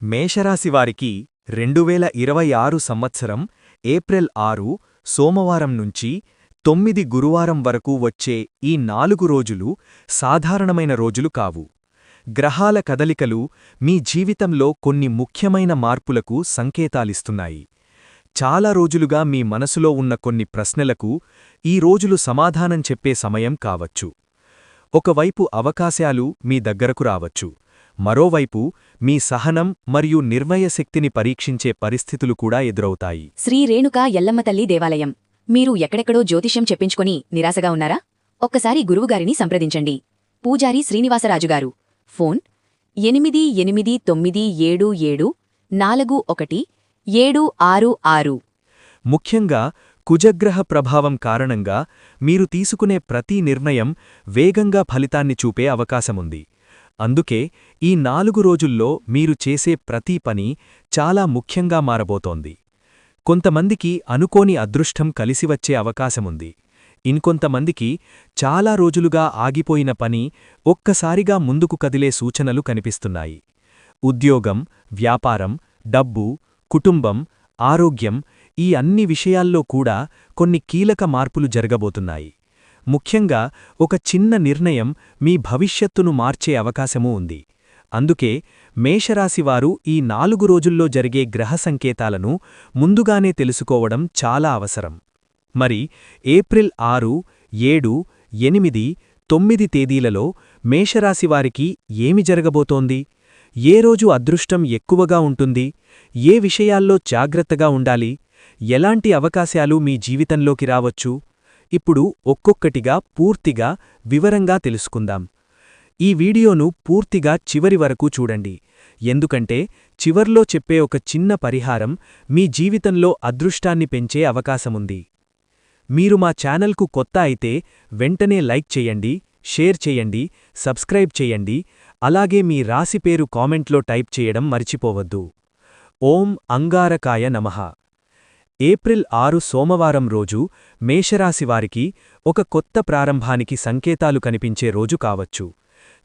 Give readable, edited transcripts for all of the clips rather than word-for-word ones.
మేషరాశివారికి 2026 సంవత్సరం ఏప్రిల్ 6 సోమవారం నుంచి 9 గురువారం వరకు వచ్చే ఈ 4 రోజులు సాధారణమైన రోజులు కావు. గ్రహాల కదలికలు మీ జీవితంలో కొన్ని ముఖ్యమైన మార్పులకు సంకేతాలిస్తున్నాయి. చాలా రోజులుగా మీ మనసులో ఉన్న కొన్ని ప్రశ్నలకు ఈ రోజులు సమాధానం చెప్పే సమయం కావచ్చు. ఒకవైపు అవకాశాలు మీ దగ్గరకు రావచ్చు, మరోవైపు మీ సహనం మరియు నిర్ణయశక్తిని పరీక్షించే పరిస్థితులు కూడా ఎదురవుతాయి. శ్రీ రేణుకా ఎల్లమ్మ తల్లి దేవాలయం. మీరు ఎక్కడెక్కడో జ్యోతిష్యం చెప్పించుకొని నిరాశగా ఉన్నారా? ఒక్కసారి గురువుగారిని సంప్రదించండి. పూజారి శ్రీనివాసరాజుగారు. ఫోన్ 8877414766. ముఖ్యంగా కుజగ్రహ ప్రభావం కారణంగా మీరు తీసుకునే ప్రతి నిర్ణయం వేగంగా ఫలితాన్ని చూపే అవకాశముంది. అందుకే ఈ 4 రోజుల్లో మీరు చేసే ప్రతి పని చాలా ముఖ్యంగా మారబోతోంది. కొంతమందికి అనుకోని అదృష్టం కలిసివచ్చే అవకాశముంది. ఇంకొంతమందికి చాలా రోజులుగా ఆగిపోయిన పని ఒక్కసారిగా ముందుకు కదిలే సూచనలు కనిపిస్తున్నాయి. ఉద్యోగం, వ్యాపారం, డబ్బు, కుటుంబం, ఆరోగ్యం ఈ అన్ని విషయాల్లో కూడా కొన్ని కీలక మార్పులు జరగబోతున్నాయి. ముఖ్యంగా ఒక చిన్న నిర్ణయం మీ భవిష్యత్తును మార్చే అవకాశమూ ఉంది. అందుకే మేషరాశివారు ఈ 4 రోజుల్లో జరిగే గ్రహ సంకేతాలను ముందుగానే తెలుసుకోవడం చాలా అవసరం. మరి ఏప్రిల్ 6, 7, 8, 9 తేదీలలో మేషరాశివారికి ఏమి జరగబోతోంది? ఏ రోజు అదృష్టం ఎక్కువగా ఉంటుంది? ఏ విషయాల్లో జాగ్రత్తగా ఉండాలి? ఎలాంటి అవకాశాలు మీ జీవితంలోకి రావచ్చు? ఇప్పుడు ఒక్కొక్కటిగా పూర్తిగా వివరంగా తెలుసుకుందాం. ఈ వీడియోను పూర్తిగా చివరి వరకు చూడండి, ఎందుకంటే చివర్లో చెప్పే ఒక చిన్న పరిహారం మీ జీవితంలో అదృష్టాన్ని పెంచే అవకాశముంది. మీరు మా ఛానల్కు కొత్త అయితే వెంటనే లైక్ చేయండి, షేర్ చేయండి, సబ్స్క్రైబ్ చేయండి, అలాగే మీ రాశి పేరు కామెంట్లో టైప్ చేయడం మర్చిపోవద్దు. ఓం అంగారకాయ నమః. ఏప్రిల్ 6 సోమవారం రోజు మేషరాశివారికి ఒక కొత్త ప్రారంభానికి సంకేతాలు కనిపించే రోజు కావచ్చు.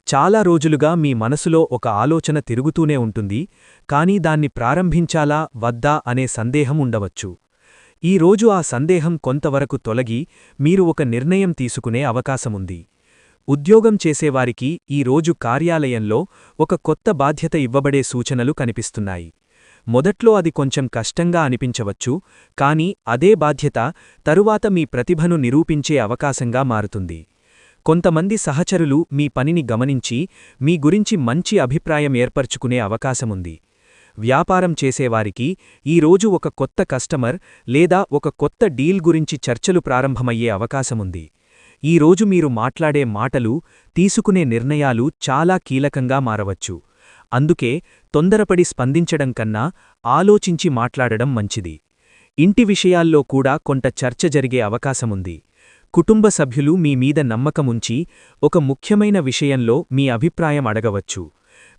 చాలా రోజులుగా మీ మనసులో ఒక ఆలోచన తిరుగుతూనే ఉంటుంది, కానీ దాన్ని ప్రారంభించాలా వద్దా అనే సందేహం ఉండవచ్చు. ఈ రోజు ఆ సందేహం కొంతవరకు తొలగి మీరు ఒక నిర్ణయం తీసుకునే అవకాశముంది. ఉద్యోగం చేసేవారికి ఈ రోజు కార్యాలయంలో ఒక కొత్త బాధ్యత ఇవ్వబడే సూచనలు కనిపిస్తున్నాయి. మొదట్లో అది కొంచెం కష్టంగా అనిపించవచ్చు, కానీ అదే బాధ్యత తరువాత మీ ప్రతిభను నిరూపించే అవకాశంగా మారుతుంది. కొంతమంది సహచరులు మీ పనిని గమనించి మీ గురించి మంచి అభిప్రాయం ఏర్పరచుకునే అవకాశముంది. వ్యాపారం చేసేవారికి ఈ రోజు ఒక కొత్త కస్టమర్ లేదా ఒక కొత్త డీల్ గురించి చర్చలు ప్రారంభమయ్యే అవకాశముంది. ఈ రోజు మీరు మాట్లాడే మాటలు, తీసుకునే నిర్ణయాలు చాలా కీలకంగా మారవచ్చు. అందుకే తొందరపడి స్పందించడం కన్నా ఆలోచించి మాట్లాడడం మంచిది. ఇంటి విషయాల్లో కూడా కొంత చర్చ జరిగే అవకాశముంది. కుటుంబ సభ్యులు మీ మీద నమ్మకముంచి ఒక ముఖ్యమైన విషయంలో మీ అభిప్రాయం అడగవచ్చు.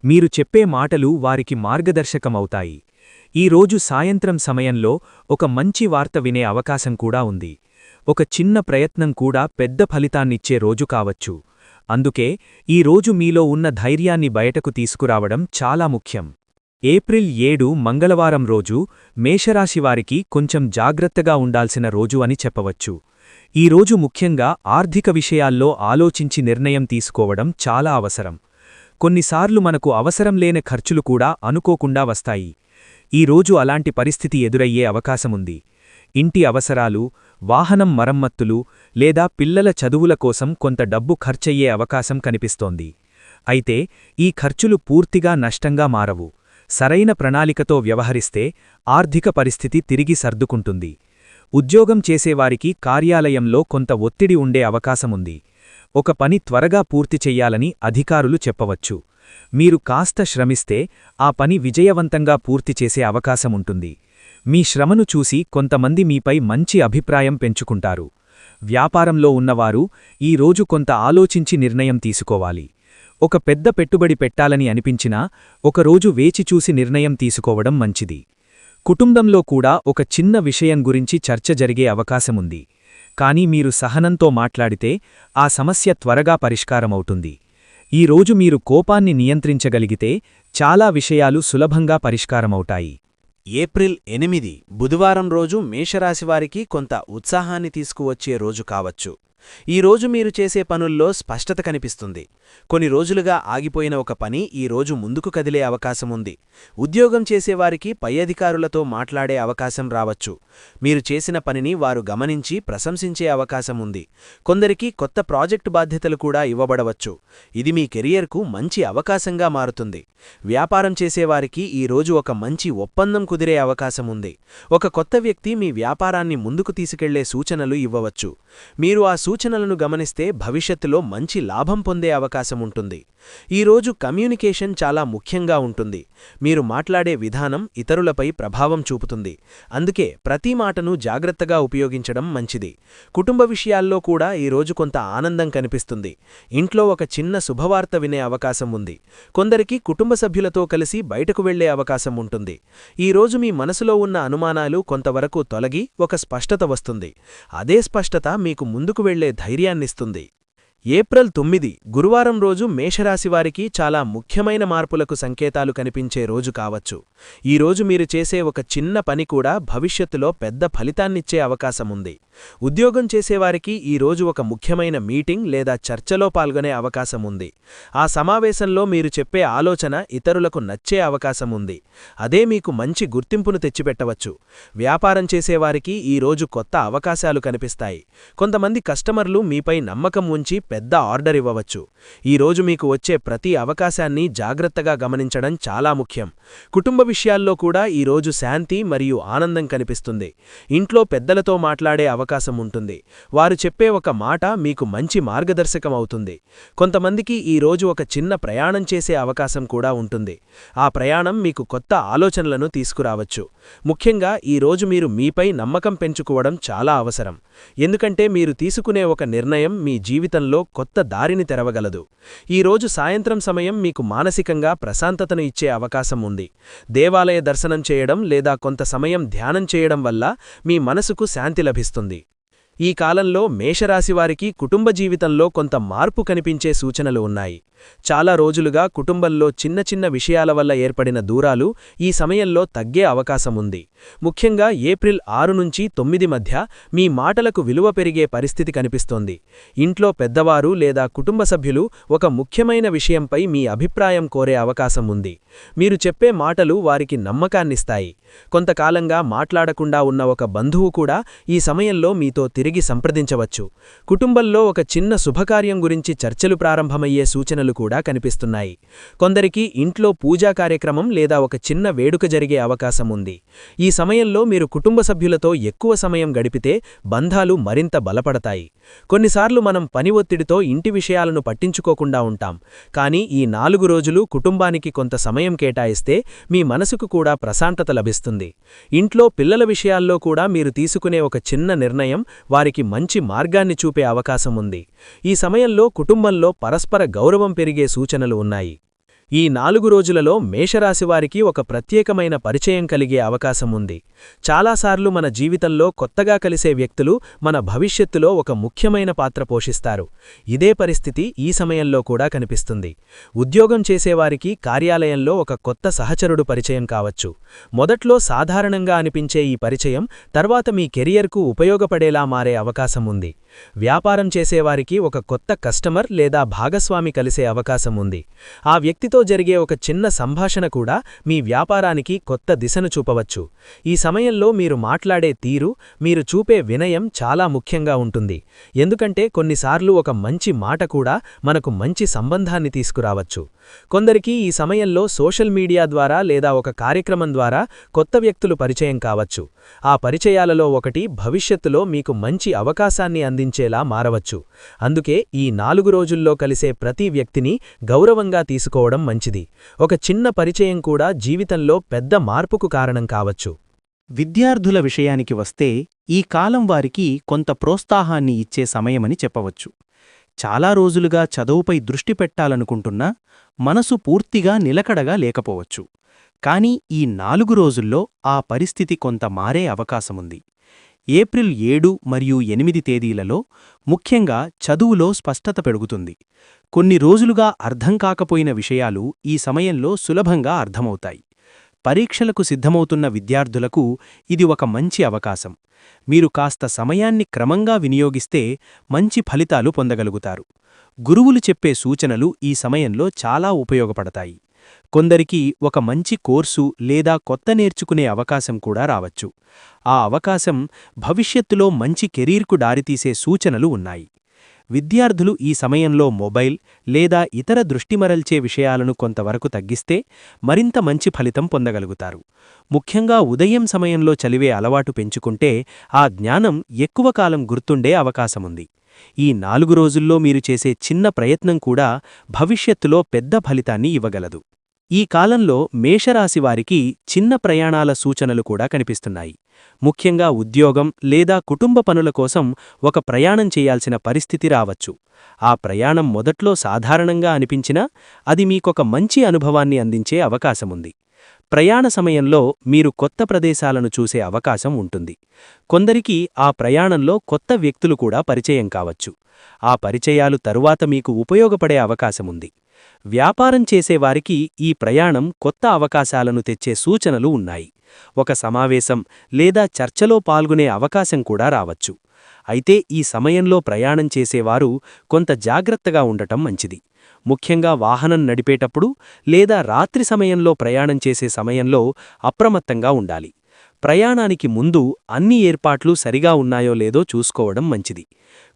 మీరు చెప్పే మాటలు వారికి మార్గదర్శకమవుతాయి. ఈ రోజు సాయంత్రం సమయంలో ఒక మంచి వార్త వినే అవకాశం కూడా ఉంది. ఒక చిన్న ప్రయత్నం కూడా పెద్ద ఫలితాన్నిచ్చే రోజు కావచ్చు. అందుకే ఈ రోజు మీలో ఉన్న ధైర్యాన్ని బయటకు తీసుకురావడం చాలా ముఖ్యం. ఏప్రిల్ 7 మంగళవారం రోజు మేషరాశివారికి కొంచెం జాగ్రత్తగా ఉండాల్సిన రోజు అని చెప్పవచ్చు. ఈ రోజు ముఖ్యంగా ఆర్థిక విషయాల్లో ఆలోచించి నిర్ణయం తీసుకోవడం చాలా అవసరం. కొన్నిసార్లు మనకు అవసరం లేని ఖర్చులు కూడా అనుకోకుండా వస్తాయి. ఈ రోజు అలాంటి పరిస్థితి ఎదురయ్యే అవకాశముంది. ఇంటి అవసరాలు, వాహనం మరమ్మత్తులు లేదా పిల్లల చదువుల కోసం కొంత డబ్బు ఖర్చయ్యే అవకాశం కనిపిస్తోంది. అయితే ఈ ఖర్చులు పూర్తిగా నష్టంగా మారవు. సరైన ప్రణాళికతో వ్యవహరిస్తే ఆర్థిక పరిస్థితి తిరిగి సర్దుకుంటుంది. ఉద్యోగం చేసేవారికి కార్యాలయంలో కొంత ఒత్తిడి ఉండే అవకాశముంది. ఒక పని త్వరగా పూర్తి చెయ్యాలని అధికారులు చెప్పవచ్చు. మీరు కాస్త శ్రమిస్తే ఆ పని విజయవంతంగా పూర్తి చేసే అవకాశముంటుంది. మీ శ్రమను చూసి కొంతమంది మీపై మంచి అభిప్రాయం పెంచుకుంటారు. వ్యాపారంలో ఉన్నవారు ఈ రోజు కొంత ఆలోచించి నిర్ణయం తీసుకోవాలి. ఒక పెద్ద పెట్టుబడి పెట్టాలని అనిపించినా ఒకరోజు వేచిచూసి నిర్ణయం తీసుకోవడం మంచిది. కుటుంబంలో కూడా ఒక చిన్న విషయం గురించి చర్చ జరిగే అవకాశముంది. కానీ మీరు సహనంతో మాట్లాడితే ఆ సమస్య త్వరగా పరిష్కారమవుతుంది. ఈ రోజు మీరు కోపాన్ని నియంత్రించగలిగితే చాలా విషయాలు సులభంగా పరిష్కారమవుతాయి. ఏప్రిల్ 8 బుధవారం రోజు మేషరాశివారికి కొంత ఉత్సాహాన్ని తీసుకువచ్చే రోజు కావచ్చు. ఈ రోజు మీరు చేసే పనుల్లో స్పష్టత కనిపిస్తుంది. కొన్ని రోజులుగా ఆగిపోయిన ఒక పని ఈ రోజు ముందుకు కదిలే అవకాశముంది. ఉద్యోగం చేసేవారికి పై అధికారులతో మాట్లాడే అవకాశం రావచ్చు. మీరు చేసిన పనిని వారు గమనించి ప్రశంసించే అవకాశముంది. కొందరికి కొత్త ప్రాజెక్టు బాధ్యతలు కూడా ఇవ్వబడవచ్చు. ఇది మీ కెరియర్కు మంచి అవకాశంగా మారుతుంది. వ్యాపారం చేసేవారికి ఈ రోజు ఒక మంచి ఒప్పందం కుదిరే అవకాశముంది. ఒక కొత్త వ్యక్తి మీ వ్యాపారాన్ని ముందుకు తీసుకెళ్లే సూచనలు ఇవ్వవచ్చు. మీరు ఆ సూచనలను గమనిస్తే భవిష్యత్తులో మంచి లాభం పొందే అవకాశముంటుంది. ఈరోజు కమ్యూనికేషన్ చాలా ముఖ్యంగా ఉంటుంది. మీరు మాట్లాడే విధానం ఇతరులపై ప్రభావం చూపుతుంది. అందుకే ప్రతి మాటను జాగ్రత్తగా ఉపయోగించడం మంచిది. కుటుంబ విషయాల్లో కూడా ఈరోజు కొంత ఆనందం కనిపిస్తుంది. ఇంట్లో ఒక చిన్న శుభవార్త వినే అవకాశం ఉంది. కొందరికి కుటుంబ సభ్యులతో కలిసి బయటకు వెళ్లే అవకాశం ఉంటుంది. ఈరోజు మీ మనసులో ఉన్న అనుమానాలు కొంతవరకు తొలగి ఒక స్పష్టత వస్తుంది. అదే స్పష్టత మీకు ముందుకు వెళ్లే ధైర్యాన్నిస్తుంది. ఏప్రిల్ 9 గురువారం రోజు మేషరాశివారికి చాలా ముఖ్యమైన మార్పులకు సంకేతాలు కనిపించే రోజు కావచ్చు. ఈరోజు మీరు చేసే ఒక చిన్న పని కూడా భవిష్యత్తులో పెద్ద ఫలితాన్నిచ్చే అవకాశముంది. ఉద్యోగం చేసేవారికి ఈరోజు ఒక ముఖ్యమైన మీటింగ్ లేదా చర్చలో పాల్గొనే అవకాశముంది. ఆ సమావేశంలో మీరు చెప్పే ఆలోచన ఇతరులకు నచ్చే అవకాశముంది. అదే మీకు మంచి గుర్తింపును తెచ్చిపెట్టవచ్చు. వ్యాపారం చేసేవారికి ఈరోజు కొత్త అవకాశాలు కనిపిస్తాయి. కొంతమంది కస్టమర్లు మీపై నమ్మకం ఉంచి పెద్ద ఆర్డర్ ఇవ్వవచ్చు. ఈరోజు మీకు వచ్చే ప్రతి అవకాశాన్ని జాగ్రత్తగా గమనించడం చాలా ముఖ్యం. కుటుంబ విషయాల్లో కూడా ఈరోజు శాంతి మరియు ఆనందం కనిపిస్తుంది. ఇంట్లో పెద్దలతో మాట్లాడే అవకాశం ఉంటుంది. వారు చెప్పే ఒక మాట మీకు మంచి మార్గదర్శకం అవుతుంది. కొంతమందికి ఈరోజు ఒక చిన్న ప్రయాణం చేసే అవకాశం కూడా ఉంటుంది. ఆ ప్రయాణం మీకు కొత్త ఆలోచనలను తీసుకురావచ్చు. ముఖ్యంగా ఈరోజు మీరు మీపై నమ్మకం పెంచుకోవడం చాలా అవసరం. ఎందుకంటే మీరు తీసుకునే ఒక నిర్ణయం మీ జీవితంలో కొత్త దారిని తెరవగలదు. ఈరోజు సాయంత్రం సమయం మీకు మానసికంగా ప్రశాంతతను ఇచ్చే అవకాశం ఉంది. దేవాలయ దర్శనం చేయడం లేదా కొంత సమయం ధ్యానం చేయడం వల్ల మీ మనసుకు శాంతి లభిస్తుంది. ఈ కాలంలో మేషరాశివారికి కుటుంబ జీవితంలో కొంత మార్పు కనిపించే సూచనలు ఉన్నాయి. చాలా రోజులుగా కుటుంబంలో చిన్న చిన్న విషయాల వల్ల ఏర్పడిన దూరాలు ఈ సమయంలో తగ్గే అవకాశముంది. ముఖ్యంగా ఏప్రిల్ 6 నుంచి 9 మధ్య మీ మాటలకు విలువ పెరిగే పరిస్థితి కనిపిస్తోంది. ఇంట్లో పెద్దవారు లేదా కుటుంబ సభ్యులు ఒక ముఖ్యమైన విషయంపై మీ అభిప్రాయం కోరే అవకాశం ఉంది. మీరు చెప్పే మాటలు వారికి నమ్మకాన్నిస్తాయి. కొంతకాలంగా మాట్లాడకుండా ఉన్న ఒక బంధువు కూడా ఈ సమయంలో మీతో తిరిగి సంప్రదించవచ్చు. కుటుంబంలో ఒక చిన్న శుభకార్యం గురించి చర్చలు ప్రారంభమయ్యే సూచనలు కూడా కనిపిస్తున్నాయి. కొందరికి ఇంట్లో పూజా కార్యక్రమం లేదా ఒక చిన్న వేడుక జరిగే అవకాశం ఉంది. ఈ సమయంలో మీరు కుటుంబ సభ్యులతో ఎక్కువ సమయం గడిపితే బంధాలు మరింత బలపడతాయి. కొన్నిసార్లు మనం పని ఒత్తిడితో ఇంటి విషయాలను పట్టించుకోకుండా ఉంటాం. కానీ ఈ 4 రోజులు కుటుంబానికి కొంత సమయం కేటాయిస్తే మీ మనసుకు కూడా ప్రశాంతత లభిస్తుంది. ఇంట్లో పిల్లల విషయాల్లో కూడా మీరు తీసుకునే ఒక చిన్న నిర్ణయం వారికి మంచి మార్గాన్ని చూపే అవకాశం ఉంది. ఈ సమయంలో కుటుంబంలో పరస్పర గౌరవం పెరిగే సూచనలు ఉన్నాయి. ఈ 4 రోజులలో మేషరాశివారికి ఒక ప్రత్యేకమైన పరిచయం కలిగే అవకాశముంది. చాలాసార్లు మన జీవితంలో కొత్తగా కలిసే వ్యక్తులు మన భవిష్యత్తులో ఒక ముఖ్యమైన పాత్ర పోషిస్తారు. ఇదే పరిస్థితి ఈ సమయంలో కూడా కనిపిస్తుంది. ఉద్యోగం చేసేవారికి కార్యాలయంలో ఒక కొత్త సహచరుడు పరిచయం కావచ్చు. మొదట్లో సాధారణంగా అనిపించే ఈ పరిచయం తర్వాత మీ కెరియర్కు ఉపయోగపడేలా మారే అవకాశముంది. వ్యాపారం చేసేవారికి ఒక కొత్త కస్టమర్ లేదా భాగస్వామి కలిసే అవకాశముంది. ఆ వ్యక్తితో జరిగే ఒక చిన్న సంభాషణ కూడా మీ వ్యాపారానికి కొత్త దిశను చూపవచ్చు. ఈ సమయంలో మీరు మాట్లాడే తీరు, మీరు చూపే వినయం చాలా ముఖ్యంగా ఉంటుంది. ఎందుకంటే కొన్నిసార్లు ఒక మంచి మాట కూడా మనకు మంచి సంబంధాన్ని తీసుకురావచ్చు. కొందరికి ఈ సమయంలో సోషల్ మీడియా ద్వారా లేదా ఒక కార్యక్రమం ద్వారా కొత్త వ్యక్తులు పరిచయం కావచ్చు. ఆ పరిచయాలలో ఒకటి భవిష్యత్తులో మీకు మంచి అవకాశాన్ని అందించేలా మారవచ్చు. అందుకే ఈ 4 రోజుల్లో కలిసే ప్రతి వ్యక్తిని గౌరవంగా తీసుకోవడం మంచిది. ఒక చిన్న పరిచయం కూడా జీవితంలో పెద్ద మార్పుకు కారణం కావచ్చు. విద్యార్థుల విషయానికి వస్తే ఈ కాలం వారికి కొంత ప్రోత్సాహాన్ని ఇచ్చే సమయమని చెప్పవచ్చు. చాలా రోజులుగా చదువుపై దృష్టి పెట్టాలనుకుంటున్నా మనసు పూర్తిగా నిలకడగా లేకపోవచ్చు. కానీ ఈ 4 రోజుల్లో ఆ పరిస్థితి కొంత మారే అవకాశముంది. ఏప్రిల్ 7 మరియు 8 తేదీలలో ముఖ్యంగా చదువులో స్పష్టత పెరుగుతుంది. కొన్ని రోజులుగా అర్థం కాకపోయిన విషయాలు ఈ సమయంలో సులభంగా అర్థమవుతాయి. పరీక్షలకు సిద్ధమవుతున్న విద్యార్థులకు ఇది ఒక మంచి అవకాశం. మీరు కాస్త సమయాన్ని క్రమంగా వినియోగిస్తే మంచి ఫలితాలు పొందగలుగుతారు. గురువులు చెప్పే సూచనలు ఈ సమయంలో చాలా ఉపయోగపడతాయి. కొందరికి ఒక మంచి కోర్సు లేదా కొత్త నేర్చుకునే అవకాశం కూడా రావచ్చు. ఆ అవకాశం భవిష్యత్తులో మంచి కెరీర్కు దారితీసే సూచనలు ఉన్నాయి. విద్యార్థులు ఈ సమయంలో మొబైల్ లేదా ఇతర దృష్టిమరల్చే విషయాలను కొంతవరకు తగ్గిస్తే మరింత మంచి ఫలితం పొందగలుగుతారు. ముఖ్యంగా ఉదయం సమయంలో చదివే అలవాటు పెంచుకుంటే ఆ జ్ఞానం ఎక్కువ కాలం గుర్తుండే అవకాశముంది. ఈ 4 రోజుల్లో మీరు చేసే చిన్న ప్రయత్నం కూడా భవిష్యత్తులో పెద్ద ఫలితాన్ని ఇవ్వగలదు. ఈ కాలంలో మేషరాశివారికి చిన్న ప్రయాణాల సూచనలు కూడా కనిపిస్తున్నాయి. ముఖ్యంగా ఉద్యోగం లేదా కుటుంబ పనుల కోసం ఒక ప్రయాణం చేయాల్సిన పరిస్థితి రావచ్చు. ఆ ప్రయాణం మొదట్లో సాధారణంగా అనిపించినా అది మీకొక మంచి అనుభవాన్ని అందించే అవకాశముంది. ప్రయాణ సమయంలో మీరు కొత్త ప్రదేశాలను చూసే అవకాశం ఉంటుంది. కొందరికి ఆ ప్రయాణంలో కొత్త వ్యక్తులు కూడా పరిచయం కావచ్చు. ఆ పరిచయాలు తరువాత మీకు ఉపయోగపడే అవకాశముంది. వ్యాపారం చేసేవారికి ఈ ప్రయాణం కొత్త అవకాశాలను తెచ్చే సూచనలు ఉన్నాయి. ఒక సమావేశం లేదా చర్చలో పాల్గొనే అవకాశం కూడా రావచ్చు. అయితే ఈ సమయంలో ప్రయాణం చేసేవారు కొంత జాగ్రత్తగా ఉండటం మంచిది. ముఖ్యంగా వాహనం నడిపేటప్పుడు లేదా రాత్రి సమయంలో ప్రయాణం చేసే సమయంలో అప్రమత్తంగా ఉండాలి. ప్రయాణానికి ముందు అన్ని ఏర్పాట్లు సరిగా ఉన్నాయో లేదో చూసుకోవడం మంచిది.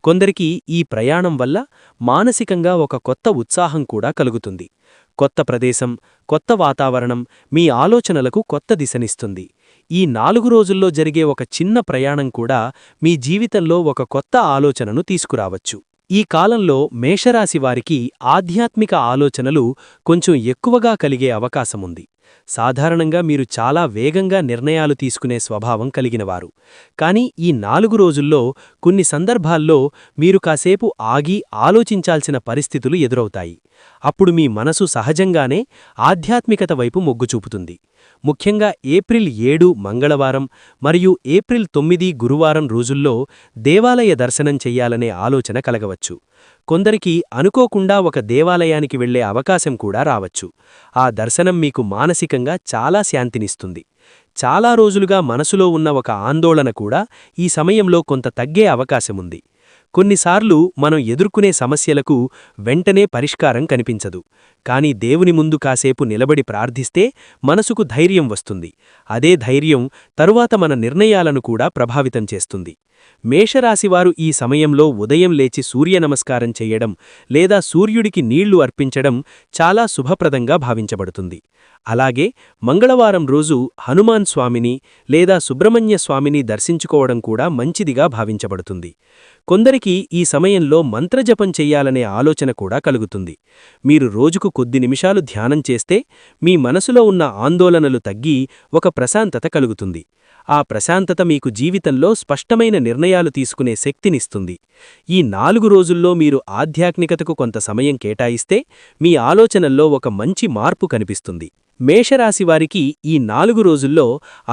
కొందరికి ఈ ప్రయాణం వల్ల మానసికంగా ఒక కొత్త ఉత్సాహం కూడా కలుగుతుంది. కొత్త ప్రదేశం, కొత్త వాతావరణం మీ ఆలోచనలకు కొత్త దిశనిస్తుంది. ఈ 4 రోజుల్లో జరిగే ఒక చిన్న ప్రయాణం కూడా మీ జీవితంలో ఒక కొత్త ఆలోచనను తీసుకురావచ్చు. ఈ కాలంలో మేషరాశివారికి ఆధ్యాత్మిక ఆలోచనలు కొంచెం ఎక్కువగా కలిగే అవకాశముంది. సాధారణంగా మీరు చాలా వేగంగా నిర్ణయాలు తీసుకునే స్వభావం కలిగినవారు. కానీ ఈ 4 రోజుల్లో కొన్ని సందర్భాల్లో మీరు కాసేపు ఆగి ఆలోచించాల్సిన పరిస్థితులు ఎదురవుతాయి. అప్పుడు మీ మనసు సహజంగానే ఆధ్యాత్మికత వైపు మొగ్గు చూపుతుంది. ముఖ్యంగా ఏప్రిల్ 7 మంగళవారం మరియు ఏప్రిల్ 9 గురువారం రోజుల్లో దేవాలయ దర్శనం చెయ్యాలనే ఆలోచన కలగవచ్చు. కొందరికి అనుకోకుండా ఒక దేవాలయానికి వెళ్లే అవకాశం కూడా రావచ్చు. ఆ దర్శనం మీకు మానసికంగా చాలా శాంతినిస్తుంది. చాలా రోజులుగా మనసులో ఉన్న ఒక ఆందోళన కూడా ఈ సమయంలో కొంత తగ్గే అవకాశముంది. కొన్నిసార్లు మనం ఎదుర్కొనే సమస్యలకు వెంటనే పరిష్కారం కనిపించదు. కానీ దేవుని ముందు కాసేపు నిలబడి ప్రార్థిస్తే మనసుకు ధైర్యం వస్తుంది. అదే ధైర్యం తరువాత మన నిర్ణయాలను కూడా ప్రభావితం చేస్తుంది. మేషరాశివారు ఈ సమయంలో ఉదయం లేచి సూర్యనమస్కారం చెయ్యడం లేదా సూర్యుడికి నీళ్లు అర్పించడం చాలా శుభప్రదంగా భావించబడుతుంది. అలాగే మంగళవారం రోజు హనుమాన్ స్వామిని లేదా సుబ్రహ్మణ్య స్వామిని దర్శించుకోవడం కూడా మంచిదిగా భావించబడుతుంది. కొందరికి ఈ సమయంలో మంత్రజపం చెయ్యాలనే ఆలోచన కూడా కలుగుతుంది. మీరు రోజుకు కొద్ది నిమిషాలు ధ్యానం చేస్తే మీ మనసులో ఉన్న ఆందోళనలు తగ్గి ఒక ప్రశాంతత కలుగుతుంది. ఆ ప్రశాంతత మీకు జీవితంలో స్పష్టమైన నిర్ణయాలు తీసుకునే శక్తినిస్తుంది. ఈ 4 రోజుల్లో మీరు ఆధ్యాత్మికతకు కొంత సమయం కేటాయిస్తే మీ ఆలోచనల్లో ఒక మంచి మార్పు కనిపిస్తుంది. మేషరాశివారికి ఈ 4 రోజుల్లో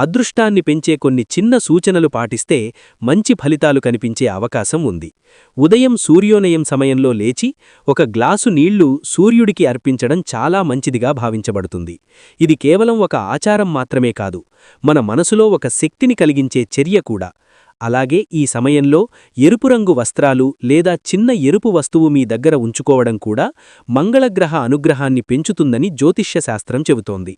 అదృష్టాన్ని పెంచే కొన్ని చిన్న సూచనలు పాటిస్తే మంచి ఫలితాలు కనిపించే అవకాశం ఉంది. ఉదయం సూర్యోదయం సమయంలో లేచి ఒక గ్లాసు నీళ్లు సూర్యుడికి అర్పించడం చాలా మంచిదిగా భావించబడుతుంది. ఇది కేవలం ఒక ఆచారం మాత్రమే కాదు, మన మనసులో ఒక శక్తిని కలిగించే చర్య కూడా. అలాగే ఈ సమయంలో ఎరుపు రంగు వస్త్రాలు లేదా చిన్న ఎరుపు వస్తువు మీ దగ్గర ఉంచుకోవడం కూడా మంగళగ్రహ అనుగ్రహాన్ని పెంచుతుందని జ్యోతిష్య శాస్త్రం చెబుతోంది.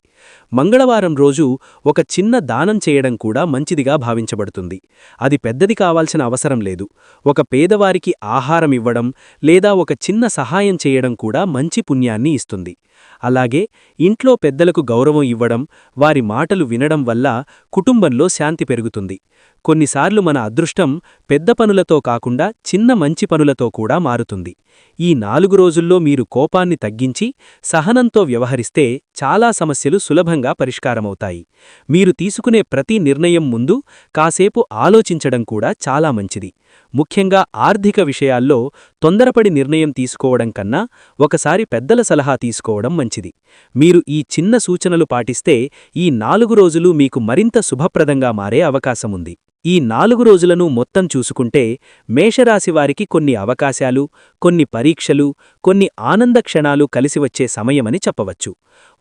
మంగళవారం రోజు ఒక చిన్న దానం చేయడం కూడా మంచిదిగా భావించబడుతుంది. అది పెద్దది కావాల్సిన అవసరం లేదు. ఒక పేదవారికి ఆహారం ఇవ్వడం లేదా ఒక చిన్న సహాయం చేయడం కూడా మంచి పుణ్యాన్ని ఇస్తుంది. అలాగే ఇంట్లో పెద్దలకు గౌరవం ఇవ్వడం, వారి మాటలు వినడం వల్ల కుటుంబంలో శాంతి పెరుగుతుంది. కొన్నిసార్లు మన అదృష్టం పెద్ద పనులతో కాకుండా చిన్న మంచి పనులతో కూడా మారుతుంది. ఈ 4 రోజుల్లో మీరు కోపాన్ని తగ్గించి సహనంతో వ్యవహరిస్తే చాలా సమస్యలు సులభంగా పరిష్కారమవుతాయి. మీరు తీసుకునే ప్రతి నిర్ణయం ముందు కాసేపు ఆలోచించడం కూడా చాలా మంచిది. ముఖ్యంగా ఆర్థిక విషయాల్లో తొందరపడి నిర్ణయం తీసుకోవడం కన్నా ఒకసారి పెద్దల సలహా తీసుకోవడం మంచిది. మీరు ఈ చిన్న సూచనలు పాటిస్తే ఈ 4 రోజులు మీకు మరింత శుభప్రదంగా మారే అవకాశముంది. ఈ 4 రోజులను మొత్తం చూసుకుంటే మేషరాశివారికి కొన్ని అవకాశాలు, కొన్ని పరీక్షలు, కొన్ని ఆనంద క్షణాలు కలిసివచ్చే సమయమని చెప్పవచ్చు.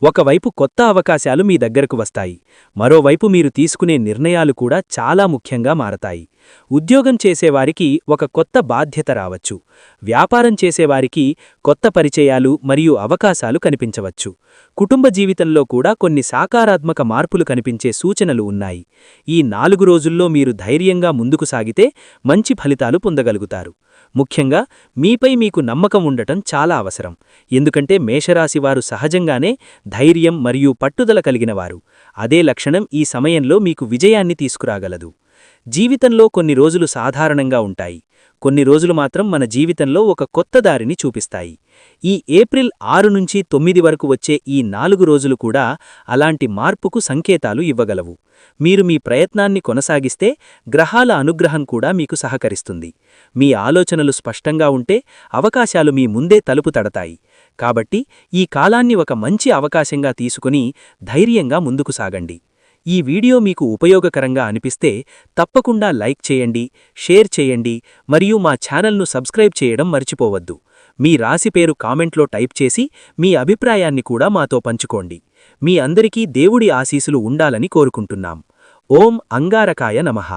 ఒకవైపు కొత్త అవకాశాలు మీ దగ్గరకు వస్తాయి, మరోవైపు మీరు తీసుకునే నిర్ణయాలు కూడా చాలా ముఖ్యంగా మారతాయి. ఉద్యోగం చేసేవారికి ఒక కొత్త బాధ్యత రావచ్చు. వ్యాపారం చేసేవారికి కొత్త పరిచయాలు మరియు అవకాశాలు కనిపించవచ్చు. కుటుంబ జీవితంలో కూడా కొన్ని సకారాత్మక మార్పులు కనిపించే సూచనలు ఉన్నాయి. ఈ 4 రోజుల్లో మీరు ధైర్యంగా ముందుకు సాగితే మంచి ఫలితాలు పొందగలుగుతారు. ముఖ్యంగా మీపై మీకు నమ్మకం ఉండటం చాలా అవసరం. ఎందుకంటే మేషరాశివారు సహజంగానే ధైర్యం మరియు పట్టుదల కలిగినవారు. అదే లక్షణం ఈ సమయంలో మీకు విజయాన్ని తీసుకురాగలదు. జీవితంలో కొన్ని రోజులు సాధారణంగా ఉంటాయి, కొన్ని రోజులు మాత్రం మన జీవితంలో ఒక కొత్త దారిని చూపిస్తాయి. ఈ ఏప్రిల్ 6 నుంచి 9 వరకు వచ్చే ఈ 4 రోజులు కూడా అలాంటి మార్పుకు సంకేతాలు ఇవ్వగలవు. మీరు మీ ప్రయత్నాన్ని కొనసాగిస్తే గ్రహాల అనుగ్రహం కూడా మీకు సహకరిస్తుంది. మీ ఆలోచనలు స్పష్టంగా ఉంటే అవకాశాలు మీ ముందే తలుపు తడతాయి. కాబట్టి ఈ కాలాన్ని ఒక మంచి అవకాశంగా తీసుకుని ధైర్యంగా ముందుకు సాగండి. ఈ వీడియో మీకు ఉపయోగకరంగా అనిపిస్తే తప్పకుండా లైక్ చేయండి, షేర్ చేయండి మరియు మా ఛానల్ను సబ్స్క్రైబ్ చేయడం మర్చిపోవద్దు. మీ రాశి పేరు కామెంట్లో టైప్ చేసి మీ అభిప్రాయాన్ని కూడా మాతో పంచుకోండి. మీ అందరికీ దేవుడి ఆశీస్సులు ఉండాలని కోరుకుంటున్నాం. ఓం అంగారకాయ నమః.